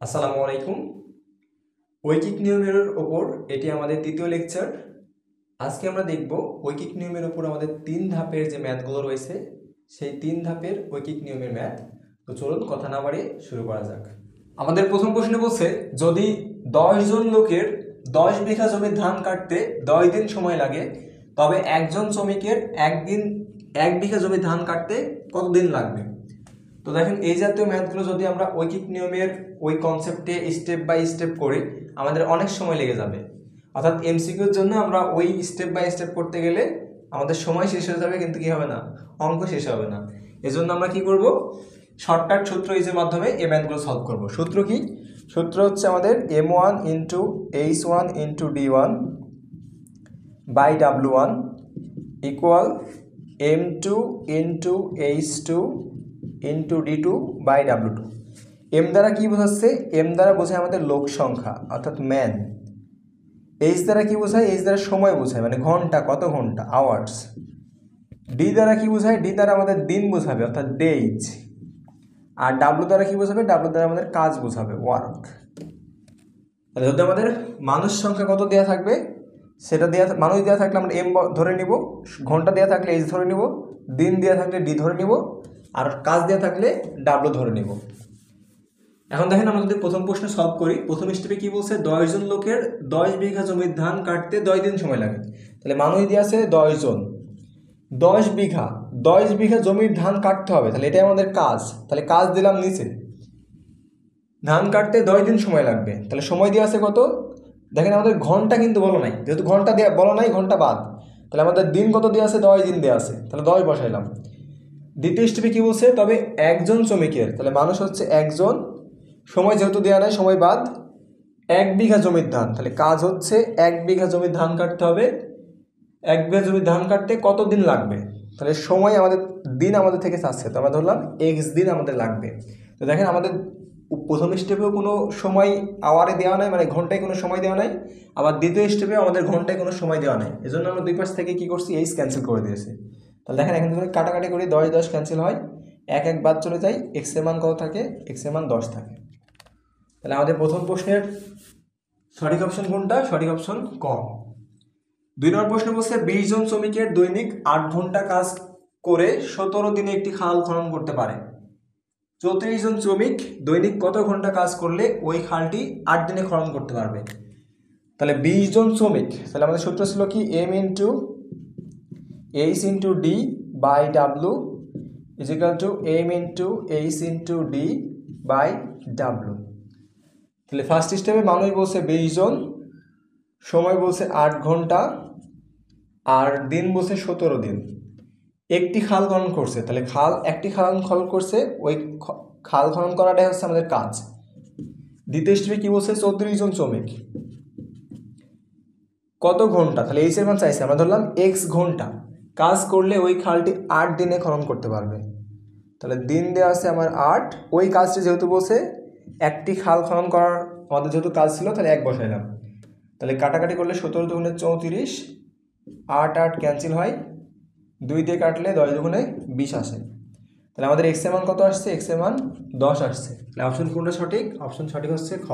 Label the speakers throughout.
Speaker 1: আসসালামু আলাইকুম। ঐকিক নিয়মের ওপর এটি আমাদের তৃতীয় লেকচার। আজকে আমরা দেখব ঐকিক নিয়মের ওপর আমাদের 3 ধাপের যে ম্যাথগুলো রয়েছে সেই 3 ধাপের ঐকিক নিয়মের ম্যাথ। তো চলুন কথা না বাড়িয়ে শুরু করা যাক। আমাদের প্রথম প্রশ্ন বলছে, যদি 10 জন লোকের 10 বিঘা জমির ধান কাটতে 10 দিন সময় লাগে, তবে একজন শ্রমিকের একদিন 1 বিঘা জমির ধান কাটতে কত দিন লাগবে? তো দেখেন, এই জাতীয় ম্যাথগুলো যদি আমরা ঐকিক নিয়মের ওই কনসেপ্টে স্টেপ বাই স্টেপ করি, আমাদের অনেক সময় লেগে যাবে। অর্থাৎ এমসিকিউর জন্য আমরা ওই স্টেপ বাই স্টেপ করতে গেলে আমাদের সময় শেষ হয়ে যাবে, কিন্তু কি হবে না, অঙ্ক শেষ হবে না। এজন্য আমরা কি করব, শর্টকাট সূত্র ইজের মাধ্যমে এই ম্যাথগুলো সলভ করব। সূত্র কি? সূত্র হচ্ছে আমাদের M1 into H1 into D1 by W1 equal M2 into H2 into D2 by W2। M দ্বারা কি বোঝাচ্ছে? এম দ্বারা বোঝায় আমাদের লোক সংখ্যা অর্থাৎ ম্যান। এইচ দ্বারা কি বোঝায়? এইচ দ্বারা সময় বোঝায়, মানে ঘন্টা, কত ঘন্টা, আওয়ার্স। ডি দ্বারা কি বোঝায়? ডি দ্বারা আমাদের দিন বোঝাবে অর্থাৎ ডেইজ। আর ডাব্লু দ্বারা কি বোঝাবে? ডাব্লু দ্বারা আমাদের কাজ বোঝাবে, ওয়ার্ক। তাহলে যদি আমাদের মানুষ সংখ্যা কত দেওয়া থাকবে সেটা মানুষ দেওয়া থাকলে আমরা এম ধরে নিব, ঘন্টা দেওয়া থাকলে এইচ ধরে নিব, দিন দেওয়া থাকলে ডি ধরে নিব, আর কাজ দেওয়া থাকলে ডাব্লু ধরে নিব। এখন দেখেন, আমরা যদি প্রথম প্রশ্ন সলভ করি, প্রথম স্টেপে কি বলছে? 10 জন লোকের 10 বিঘা জমির ধান কাটতে 10 দিন সময় লাগে। তাহলে মানুষ দিয়ে আছে 10 জন, 10 বিঘা জমির ধান কাটতে হবে, তাহলে এটাই আমাদের কাজ। তাহলে কাজ দিলাম নিচে, ধান কাটতে 10 দিন সময় লাগবে, তাহলে সময় দিয়ে আছে কত? দেখেন, আমাদের ঘন্টা কিন্তু বলো নাই, যেহেতু ঘন্টা দেওয়া বলো নাই, ঘন্টা বাদ। তাহলে আমাদের দিন কত দিয়ে আছে? 10 দিন দেওয়া আছে, তাহলে 10 বসাইলাম। দ্বিতীয় স্টেপে কি বলছে? তবে একজন শ্রমিকের, তাহলে মানুষ হচ্ছে একজন, সময় যেহেতু দেওয়া নাই, সময় বাদ, 1 বিঘা জমির ধান, তাহলে কাজ হচ্ছে 1 বিঘা জমির ধান কাটতে হবে। 1 বিঘা জমির ধান কাটতে কত দিন লাগবে? তাহলে সময় আমাদের, দিন আমাদের থেকে চাচ্ছে, তো আমরা ধরলাম এক্স দিন আমাদের লাগবে। তো দেখেন, আমাদের প্রথম স্টেপেও কোনো সময় আওয়ারে দেওয়া নাই, মানে ঘন্টায় কোনো সময় দেওয়া নাই, আবার দ্বিতীয় স্টেপে আমাদের ঘন্টায় কোনো সময় দেওয়া নাই। এজন্য আমরা দুই পাশ থেকে কি করছি, এইচ ক্যান্সেল করে দিয়েছি। তাহলে দেখেন, এখান থেকে কাটাকাটি করি, 10 10 ক্যান্সেল হয়, 1 1 বাদ চলে যায়, এক্স এর মান কত থাকে? এক্স এর মান 10 থাকে। তাহলে আমাদের প্রথম প্রশ্নের সঠিক অপশন কোনটা? সঠিক অপশন ক। 2 নম্বর প্রশ্ন বলছে, 20 জন শ্রমিকের দৈনিক 8 ঘন্টা কাজ করে 17 দিনে একটি খাল খনন করতে পারে। 34 জন শ্রমিক দৈনিক কত ঘন্টা কাজ করলে ওই খালটি 8 দিনে খনন করতে পারবে? তাহলে 20 জন শ্রমিক, তাহলে আমাদের সূত্র ছিল কি? M into H into D by W is equal to M into H into D by W. তাহলে ফার্স্ট স্টেপে মানুষ বলছে 20 জন, সময় বলছে 8 ঘন্টা, আর দিন বলছে 17 দিন। একটি খাল খনন করছে, তাহলে একটি খাল খনন করছে, ওই খাল খনন করাটাই হচ্ছে আমাদের কাজ। দ্বিতীয় স্টেপে কি বলছে? 34 জন শ্রমিক, কত ঘন্টা? তাহলে এইচ এর মান চাইছে, আমরা ধরলাম এক্স ঘন্টা কাজ করলে ওই খালটি 8 দিনে খনন করতে পারবে। তাহলে দিন দেওয়া আছে আমার 8, ওই কাজটি যেহেতু বলছে একটি খাল খনন করার আমাদের যেহেতু কাজ ছিল, তাহলে 1 বসাইলাম। তাহলে কাটাকাটি করলে 17 দুগুণে 34, 8 8 ক্যান্সেল হয়, 2 দিয়ে কাটলে 10 দুগুণে 20 আসে। তাহলে আমাদের এক্স এর মান কত আসছে? এক্স এর মান 10 আসছে। তাহলে অপশন কোনটা সঠিক? অপশন সঠিক হচ্ছে খ।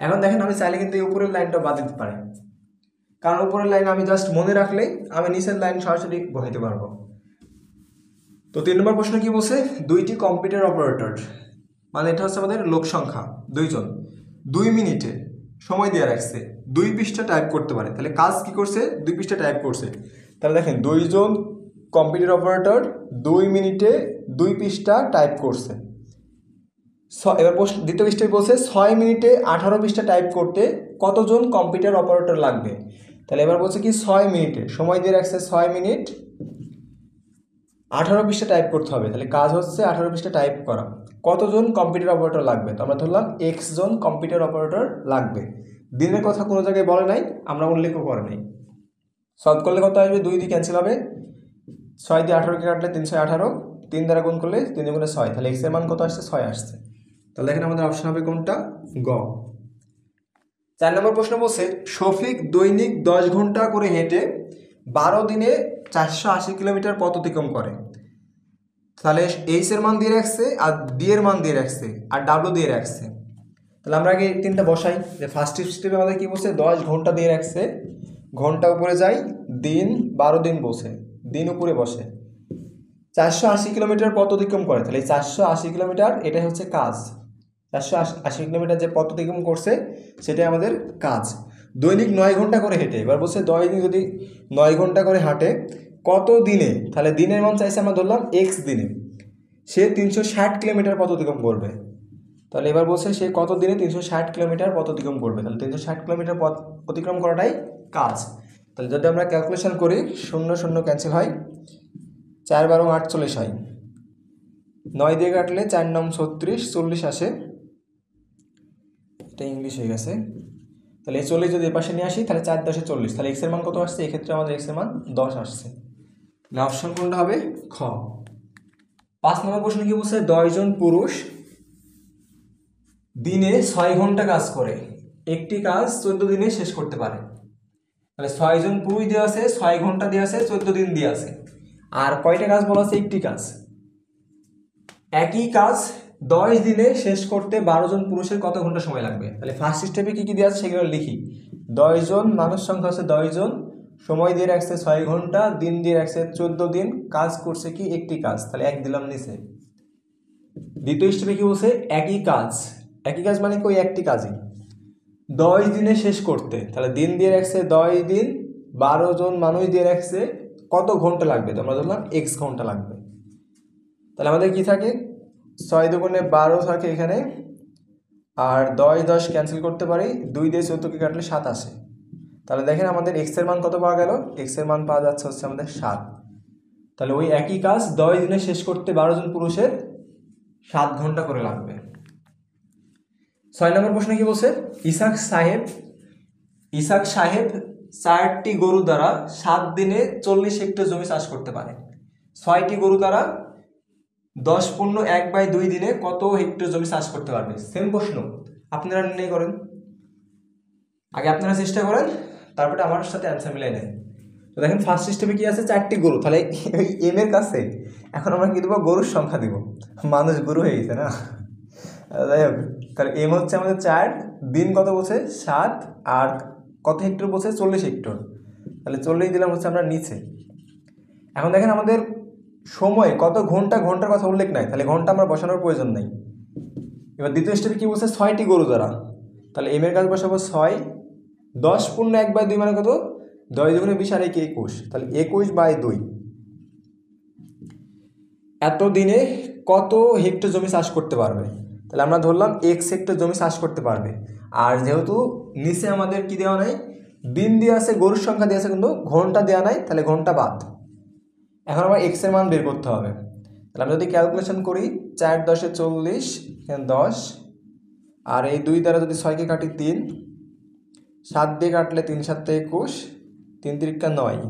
Speaker 1: এখন দেখেন, আমি চাইলে কিন্তু এই উপরের লাইনটা বাদ দিতে পারি, কারণ উপরের লাইন আমি জাস্ট মনে রাখলেই আমি নিচের লাইন সরাসরি বসাইতে পারবো। তো 3 নম্বর প্রশ্ন কি বলছে? 2টি কম্পিউটার অপারেটর, মানে এটা হচ্ছে আমাদের লোক সংখ্যা 2 জন, 2 মিনিটে সময় দিয়ে রাখছে 2 পৃষ্ঠা টাইপ করতে পারে। তাহলে কাজ কি করছে? 2 পৃষ্ঠা টাইপ করছে। তাহলে দেখেন, 2 জন কম্পিউটার অপারেটর 2 মিনিটে 2 পৃষ্ঠা টাইপ করছে। এবার দ্বিতীয় পৃষ্ঠায় বলছে 6 মিনিটে 18 পৃষ্ঠা টাইপ করতে কতজন কম্পিউটার অপারেটর লাগবে? তাহলে এবার বলছে কি 6 মিনিটে সময় দিয়ে রাখছে, 6 মিনিট 18 পৃষ্ঠা টাইপ করতে হবে। তাহলে কাজ হচ্ছে 18 পৃষ্ঠা টাইপ করা। কতজন কম্পিউটার অপারেটর লাগবে? তো আমরা ধরলাম এক্স জন কম্পিউটার অপারেটর লাগবে। দিনের কথা কোনো জায়গায় বলে নাই, আমরা উল্লেখও করে নাই। সলভ করলে কত আসবে? 2 দিয়ে ক্যান্সেল হবে, 6 দিয়ে 18কে কাটলে 318, 3 দ্বারা গুণ করলে 3 গুণে 6, তাহলে এক্স এর মান কত আসছে? 6 আসছে। তাহলে দেখেন, আমাদের অপশন হবে কোনটা? গ। 4 নম্বর প্রশ্ন বলছে, শফিক দৈনিক 10 ঘন্টা করে হেঁটে 12 দিনে 480 কিলোমিটার পথ অতিক্রম করে। তাহলে এইচ এর মান দিয়ে রাখছে, আর ডি এর মান দিয়ে রাখছে, আর ডাব্লু দিয়ে রাখছে। তাহলে আমরা আগে তিনটা বসাই, যে ফার্স্ট স্টেপে আমাদের কী বলছে 10 ঘন্টা দিয়ে রাখছে, ঘন্টা উপরে যাই, দিন 12 দিন বসে, দিন উপরে বসে, 480 কিলোমিটার পথ অতিক্রম করে। তাহলে এই 480 কিলোমিটার এটাই হচ্ছে কাজ, 480 কিলোমিটার যে পথ অতিক্রম করছে সেটাই আমাদের কাজ। দৈনিক 9 ঘন্টা করে হেঁটে, এবার বলছে দৈনিক যদি 9 ঘন্টা করে হাঁটে কত দিনে, তাহলে দিনের মান চাইছে আমরা ধরলাম এক্স দিনে, সে 360 কিলোমিটার পথ অতিক্রম করবে। তাহলে এবার বলছে সে কত দিনে 360 কিলোমিটার পথ অতিক্রম করবে, তাহলে 360 কিলোমিটার পথ অতিক্রম করাটাই কাজ। তাহলে যদি আমরা ক্যালকুলেশন করি, 0 0 ক্যান্সেল হয়, 4 12 48 হয়, 9 দিয়ে কাটলে 4 9 36, 40 আসে, এটা ইংলিশ হয়ে গেছে। তাহলে এই 40 যদি এপাশে নিয়ে আসি তাহলে 4 10 40, তাহলে এক্সের মান কত আসছে, এক্ষেত্রে আমাদের এক্সের মান 10 আসছে। তাহলে অপশন কোনটা হবে, খ। 5 নম্বর প্রশ্ন কি বলছে, 10 জন পুরুষ দিনে 6 ঘন্টা কাজ করে, একটি কাজ 14 দিনে শেষ করতে পারে। তাহলে 6 জন পুরুষ দেওয়া আছে, 6 ঘন্টা দেওয়া আছে, 14 দিন দেওয়া আছে, আর কয়টা কাজ বলা আছে, একটি কাজ। একই কাজ 10 দিনে শেষ করতে 12 জন পুরুষের কত ঘন্টা সময় লাগবে। তাহলে ফার্স্ট স্টেপে কী কী দেওয়া আছে সেগুলো লিখি। 10 জন, মানুষ সংখ্যা আছে 10 জন, সময় দিয়ে রাখছে 6 ঘন্টা, দিন দিয়ে রাখছে 14 দিন, কাজ করছে কি একটি কাজ, তাহলে 1 দিলাম নিচে। দ্বিতীয় স্টেপে কি বলছে, একই কাজ, একই কাজ মানে কি ওই একটি কাজই 10 দিনে শেষ করতে, তাহলে দিন দিয়ে রাখছে 10 দিন, 12 জন মানুষ দিয়ে রাখছে কত ঘন্টা লাগবে, তো আমরা ধরলাম এক্স ঘন্টা লাগবে। তাহলে আমাদের কি থাকে, 6 দুগুণে 12 থাকে এখানে, আর 10 10 ক্যান্সেল করতে পারি, 2 দিয়ে 14কে কাটলে 7 আসে। তাহলে দেখেন আমাদের এক্সের মান কত পাওয়া গেল, এক্সের মান পাওয়া যাচ্ছে হচ্ছে আমাদের 7। তাহলে ওই একই কাজ 10 দিনে শেষ করতে 12 জন পুরুষের 7 ঘন্টা করে লাগবে। 6 নম্বর প্রশ্ন কি বলছে, ইসাক সাহেব 4টি গরু দ্বারা 7 দিনে 40 হেক্টর জমি চাষ করতে পারে। 6টি গরু দ্বারা 10 × 1/2 দিনে কত হেক্টর জমি চাষ করতে পারবে। সেম প্রশ্ন, আপনারা নির্ণয় করেন, আগে আপনারা চেষ্টা করেন, তারপরে আমার সাথে অ্যান্সার মিলাই নেন। তো দেখেন ফার্স্ট সিস্টেমে কি আছে, 4টি গরু, তাহলে ওই এম এর কাছে এখন আমরা কি দেবো, গরুর সংখ্যা দিব, মানুষ গরু হয়ে গেছে না। যাই হোক, তাহলে এম হচ্ছে আমাদের 4, দিন কত বলছে 7, আর কত হেক্টর বলছে 40 হেক্টর, তাহলে 40 দিলাম হচ্ছে আমরা নিচে। এখন দেখেন আমাদের সময় কত ঘন্টা, ঘন্টার কথা উল্লেখ নাই, তাহলে ঘন্টা আমরা বসানোর প্রয়োজন নেই। এবার দ্বিতীয় স্টেপে কি বলছে, 6টি গরু দ্বারা, তাহলে এম এর কাজ বসাবো 6, 10 × 1/2 মানে কত, 10 দুগুণে 20 আর 1 21, তাহলে 21/2, এত দিনে কত হেক্টর জমি চাষ করতে পারবে। তাহলে আমরা ধরলাম এক্স হেক্টর জমি চাষ করতে পারবে, আর যেহেতু নিচে আমাদের কি দেওয়া নাই, দিন দেওয়া আছে, গরুর সংখ্যা দেওয়া আছে, কিন্তু ঘন্টা দেওয়া নাই, তাহলে ঘন্টা বাদ। এখন আমার এক্স এর মান বের করতে হবে। তাহলে আমরা যদি ক্যালকুলেশন করি, 4 10 40, এখানে 10, আর এই 2 দ্বারা যদি 6কে কাটি 3, 7 দিয়ে কাটলে 3 7 21, 3 3 9,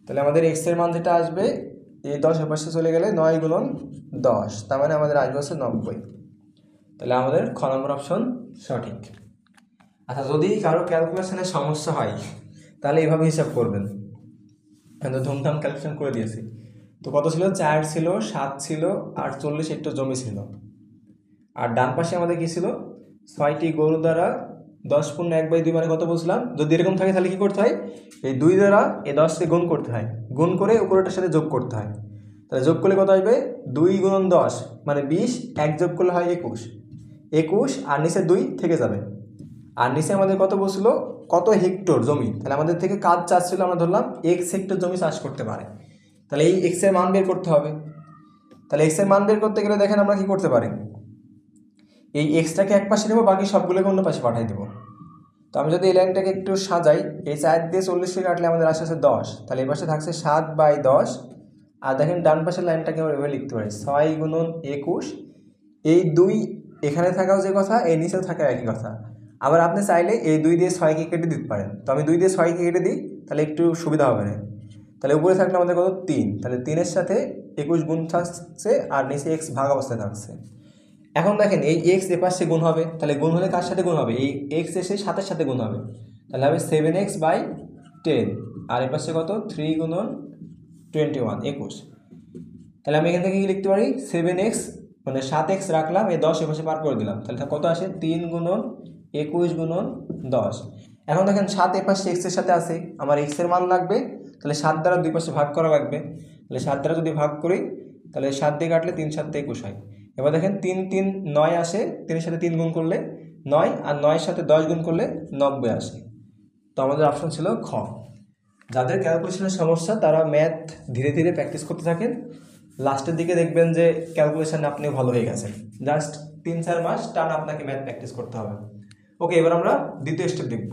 Speaker 1: তাহলে আমাদের এক্স এর মান যেটা আসবে, এই 10 এপাশে চলে গেলে 9 × 10, তার মানে আমাদের আসবে হচ্ছে 90। তাহলে আমাদের খ নম্বর অপশন সঠিক। আচ্ছা, যদি কারো ক্যালকুলেশনের সমস্যা হয় তাহলে এইভাবে হিসাব করবেন, তো ধুমধাম ক্যালকুলেশন করে দিয়েছি। তো কত ছিল, 4 ছিল, 7 ছিল, আর 40 হেক্টর জমি ছিল, আর ডান পাশে আমাদের কি ছিল, 6টি গরু দ্বারা 10 × 1/2 মানে কত বুঝলাম। যদি এরকম থাকে তাহলে কি করতে হয়, এই 2 দ্বারা এই 10কে গুণ করতে হয়, গুণ করে উপরেটার সাথে যোগ করতে হয়। তাহলে যোগ করলে কত আসবে, 2 × 10 মানে 20, 1 যোগ করলে হয় 21, আর নিচে 2 থেকে যাবে, আর নিচে আমাদের কত বলছিল, কত হেক্টর জমি, তাহলে আমাদের থেকে কাজ চাচ্ছিল, আমরা ধরলাম এক্স হেক্টর জমি চাষ করতে পারে। তাহলে এই এক্স এর মান বের করতে হবে। তাহলে এক্স এর মান বের করতে গেলে দেখেন আমরা কি করতে পারি, এই এক্সটাকে এক পাশে নেবো, বাকি সবগুলোকে অন্য পাশে পাঠিয়ে দেবো। তো আমি যদি এই লাইনটাকে একটু সাজাই, এই 4 দিয়ে 40কে কাটলে আমাদের আসে 10, তাহলে এই পাশে থাকছে 7/10, আর দেখেন ডান পাশের লাইনটাকে আমরা এভাবে লিখতে পারি 6 × 21, এই 2 এখানে থাকাও যে কথা, এই নিচেও থাকা একই কথা। আবার আপনি চাইলে এই 2 দিয়ে 6কে কেটে দিতে পারেন, তো আমি 2 দিয়ে 6কে কেটে দিই, তাহলে একটু সুবিধা হবে না। তাহলে উপরে থাকলে আমাদের কত 3, তাহলে 3-এর সাথে 21 গুণ থাকছে, আর নিচে এক্স ভাগ অবস্থায় থাকছে। এখন দেখেন এই এক্স এ পাশে গুণ হবে, তাহলে গুণ হলে কার সাথে গুণ হবে, এই এক্স এসে 7-এর সাথে গুণ হবে, তাহলে হবে 7x/10, আর এ পাশে কত 3 × 21, 21। তাহলে আমি এখান থেকে কি লিখতে পারি, 7x মানে 7x রাখলাম, এই 10 এপাশে পার করে দিলাম, তাহলে কত আসে 3 গুণন 21 গুণন 10। এখন দেখেন 7 এপাশে x এর সাথে আছে, আমার x এর মান লাগবে, তাহলে 7 দ্বারা দুই পাশে ভাগ করা লাগবে, তাহলে 7 দ্বারা যদি ভাগ করি তাহলে 7 দিয়ে কাটলে 3 7 21 হয়। এবার দেখেন 3 3 9 আসে, 3 এর সাথে 3 গুণ করলে 9, আর 9 এর সাথে 10 গুণ করলে 90 আসে। তো আমাদের অপশন ছিল খ। যাদের ক্যালকুলেশনের সমস্যা তারা ম্যাথ ধীরে ধীরে প্র্যাকটিস করতে থাকেন, লাস্টের দিকে দেখবেন যে ক্যালকুলেশন আপনি ভালো হয়ে গেছেন। জাস্ট 3-4 মাস টানা আপনাকে ম্যাথ প্র্যাকটিস করতে হবে। ওকে, এবার আমরা দ্বিতীয় স্টেপ দেখব।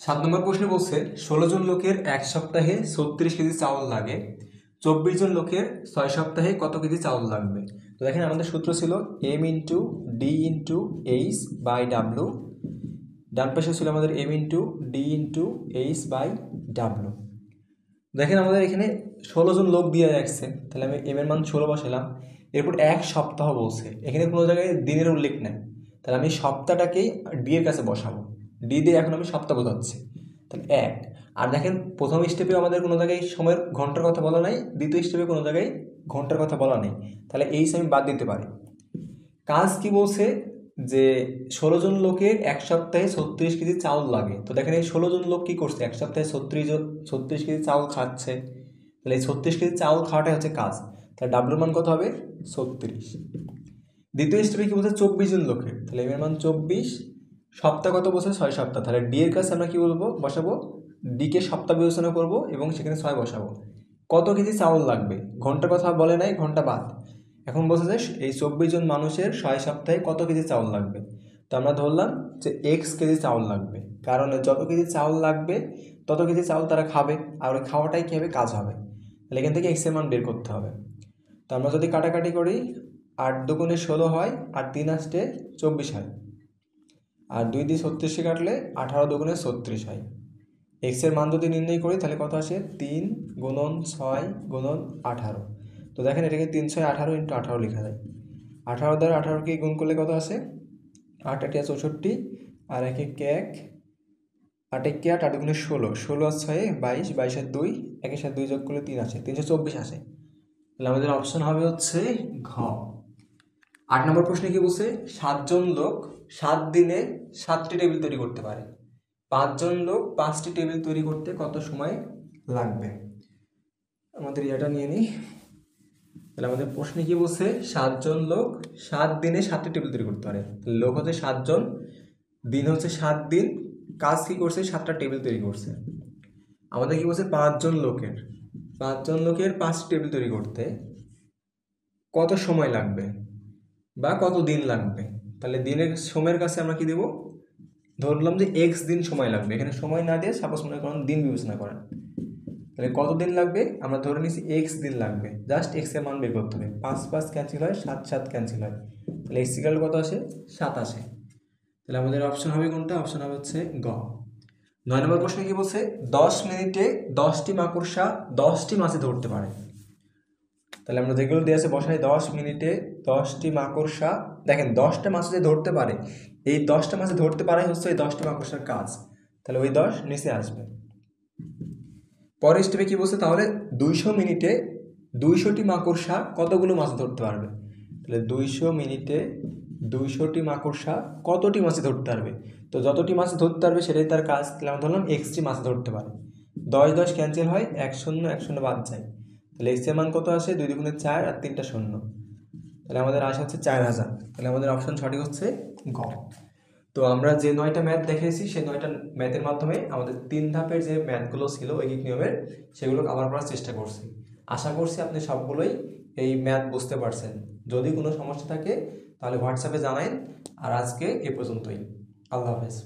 Speaker 1: 7 নম্বর প্রশ্নে বলছে 16 জন লোকের 1 সপ্তাহে 36 কেজি চাউল লাগে, 24 জন লোকের 6 সপ্তাহে কত কেজি চাউল লাগবে? তো দেখেন আমাদের সূত্র ছিল m into D into H by W, ডান পাশে ছিল আমাদের m into D into H by W. দেখেন আমাদের এখানে 16 জন লোক দিয়ে রাখছে, তাহলে আমি m এর মান 16 বসালাম। এরপর 1 সপ্তাহ বলছে, এখানে কোনো জায়গায় দিনের উল্লেখ নেই, তাহলে আমি সপ্তাহটাকেই ডি এর কাছে বসাবো, ডি দিয়ে এখন আমি সপ্তাহ বোঝাচ্ছি, তাহলে 1। আর দেখেন প্রথম স্টেপে আমাদের কোনো জায়গায় সময়ের ঘন্টার কথা বলা নাই, দ্বিতীয় স্টেপে কোনো জায়গায় ঘন্টার কথা বলা নেই, তাহলে এইচ আমি বাদ দিতে পারি। কাজ কি বলছে যে 16 জন লোকের 1 সপ্তাহে 36 কেজি চাউল লাগে। তো দেখেন এই 16 জন লোক কি করছে, 1 সপ্তাহে 36 কেজি চাউল খাচ্ছে, তাহলে এই 36 কেজি চাউল খাওয়াটাই হচ্ছে কাজ, তাহলে ডাব্লুর মান কত হবে 36। দ্বিতীয় স্টেপে কি বলছে 24 জন লোকের, তাহলে এর মান 24, সপ্তাহ কত বলছে 6 সপ্তাহ, তাহলে ডি এর কাছে আমরা কি বলবো বসাবো, ডি কে সপ্তাহ বিবেচনা করবো এবং সেখানে 6 বসাবো। কত কেজি চাউল লাগবে, ঘন্টার কথা বলে নাই, ঘন্টা বাদ। এখন বলছে যে এই 24 জন মানুষের 6 সপ্তাহে কত কেজি চাউল লাগবে, তো আমরা ধরলাম যে এক্স কেজি চাউল লাগবে, কারণ যত কেজি চাউল লাগবে তত কেজি চাউল তারা খাবে, আর ওই খাওয়াটাই কী হবে, কাজ হবে, তাহলে এখান থেকে এক্সের মান বের করতে হবে। তো আমরা যদি কাটাকাটি করি 8 দুগুণে 16 হয়, আর 3 আসতে 24 হয়, আর 2 দিয়ে 36 কাটলে 18 দুগুণে 36 হয়। এক্সের মান যদি নির্ণয় করি তাহলে কত আসে 3 গুণন 6 গুণন 18। তো দেখেন এটাকে 3 6 18 ইন্টু 18 লেখা যায়, 18 দ্বারা 18কে গুণ করলে কত আসে 8 8 64, আর 1 1 1, 8 1 8, 8 দুগুণে 16, 16 আর 6 22, 22 আর 2, 1 এর সাথে 2 যোগ করলে 3 আসে, 324 আসে। তাহলে আমাদের অপশন হবে হচ্ছে ঘ। 8 নম্বর প্রশ্নে কি বলছে 7 জন লোক 7 দিনে 7টি টেবিল তৈরি করতে পারে, 5 জন লোক 5টি টেবিল তৈরি করতে কত সময় লাগবে? আমাদের এটা নিয়ে নিই। তাহলে আমাদের প্রশ্নে কি বলছে 7 জন লোক 7 দিনে 7টি টেবিল তৈরি করতে পারে, লোক হচ্ছে 7 জন, দিন হচ্ছে 7 দিন, কাজ কি করছে 7টা টেবিল তৈরি করছে। আমাদের কি বলছে 5 জন লোকের 5টি টেবিল তৈরি করতে কত সময় লাগবে বা কত দিন লাগবে? তাহলে দিনের সময়ের কাছে আমরা কি দেব, ধরলাম যে এক্স দিন সময় লাগবে, এখানে সময় না দিয়ে সাপোজ মনে করেন দিন বিবেচনা করেন, তাহলে কত দিন লাগবে আমরা ধরে নিচ্ছি এক্স দিন লাগবে, জাস্ট এক্স এর মান বের করতে হবে, 5 5 ক্যান্সেল হয়, 7 7 ক্যান্সেল হয়, তাহলে এক্স ইকুয়াল কত আসে 7 আসে। তাহলে আমাদের অপশন হবে কোনটা, অপশন হবে হচ্ছে গ। 9 নম্বর প্রশ্নে কি বলছে 10 মিনিটে 10টি মাকড়সা 10টি মাছে ধরতে পারে। তাহলে আমরা যেগুলো দিয়ে আছে বসাই 10 মিনিটে 10টি মাকড়সা, দেখেন 10টা মাছ যে ধরতে পারে, এই 10টা মাছে ধরতে পারাই হচ্ছে এই 10টি মাকড়সার কাজ, তাহলে ওই 10 নিচে আসবে। পরের স্টেপে কি বলছে তাহলে 200 মিনিটে 200টি মাকড়সা কতগুলো মাছ ধরতে পারবে, তাহলে 200 মিনিটে 200টি মাকড়সা কতটি মাছ ধরতে পারবে, তো যতটি মাছ ধরতে পারবে সেটাই তার কাজ, তাহলে আমরা ধরলাম এক্সটি মাছ ধরতে পারে, 10 10 ক্যান্সেল হয়, 1 0 1 0 বাদ যায়, তাহলে এক্স এর মান কত আসে 2 দুগুণে 4 আর 3টা 0, তাহলে আমাদের আসে হচ্ছে 4000। তাহলে আমাদের অপশন সঠিক হচ্ছে গ। তো আমরা যে 9টা ম্যাথ দেখেছি সেই 9টা ম্যাথের মাধ্যমে আমাদের 3 ধাপের যে ম্যাথগুলো ছিল ঐকিক নিয়মের সেগুলো কভার করার চেষ্টা করছি। আশা করছি আপনি সবগুলোই এই ম্যাথ বুঝতে পারছেন। যদি কোনো সমস্যা থাকে তাহলে হোয়াটসঅ্যাপে জানাইন। আর আজকে এ পর্যন্তই। আল্লাহ হাফেজ।